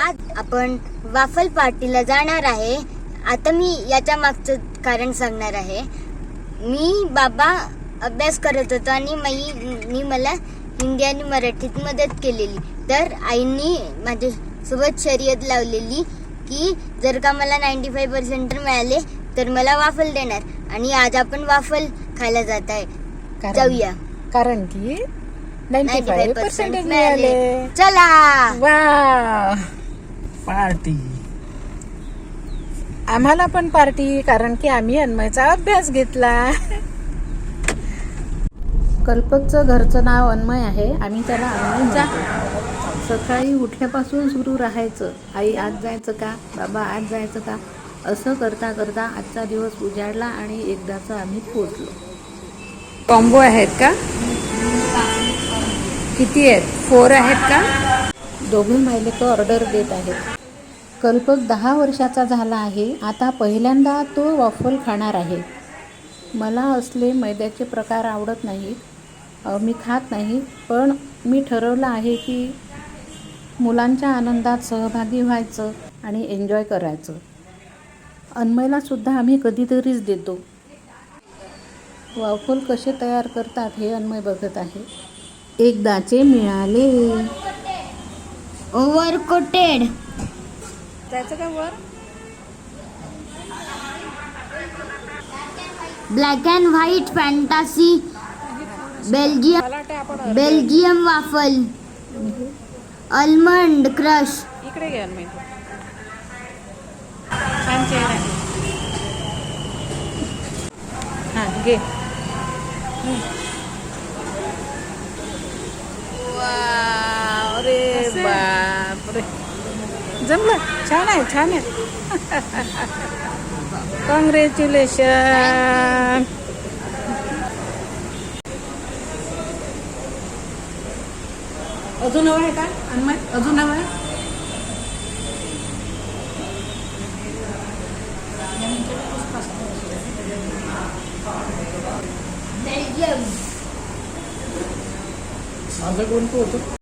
आज आपण वाफल पार्टीला जाणार आहे. आता मी याच्या मागचं कारण सांगणार आहे. मी बाबा अभ्यास करत होतो आणि मी मला हिंदी आणि मराठीत मदत केलेली. तर आईनी माझ्यासोबत शर्यत लावलेली की जर का मला 95% मिळाले तर मला वाफल देणार. आणि आज आपण वाफल खायला जात आहे. जाऊया. कारण की 95% मिळाले. चला. वा पार्टी. आम्हाला पण पार्टी, कारण की आम्ही अन्मयचा अभ्यास घेतला. कल्पकचं घरचं नाव अन्मय आहे. आम्ही त्याला अन्मय जा. सकाळी उठल्यापासून सुरू राहायचं. आई आज जायचं का, बाबा आज जायचं का, असं करता करता आजचा दिवस उजाडला आणि एकदाच आम्ही पोचलो. कॉम्बो आहेत का? किती आहेत? 4 आहेत का? दोघे मायलेक ऑर्डर देत आहेत. कल्पक 10 वर्षाचा झाला आहे. आता पहिल्यांदा तो वॉफल खाणार आहे. मला असले मैद्याचे प्रकार आवडत नाही, मी खात नाही. पण मी ठरवलं आहे की मुलांच्या आनंदात सहभागी व्हायचं आणि एन्जॉय करायचं. अन्मयला सुद्धा आम्ही कधीतरीच देतो. वॉफल कसे तयार करतात हे अन्मय बघत आहे. एकदाचे मिळाले. Over coated. त्याचं का वर? Black and white fantasy Belgium waffle almond crush. इकडे घ्या अन्मय. छान चेहरा आहे. हां घे. अरे बापरे, जमलं. छान आहे, छान आहे. कॉंग्रॅच्युलेशन. अजून हवं आहे का अन्मय? अजून हवं आहे? बेल्जियम. माझं कोणतं होतं?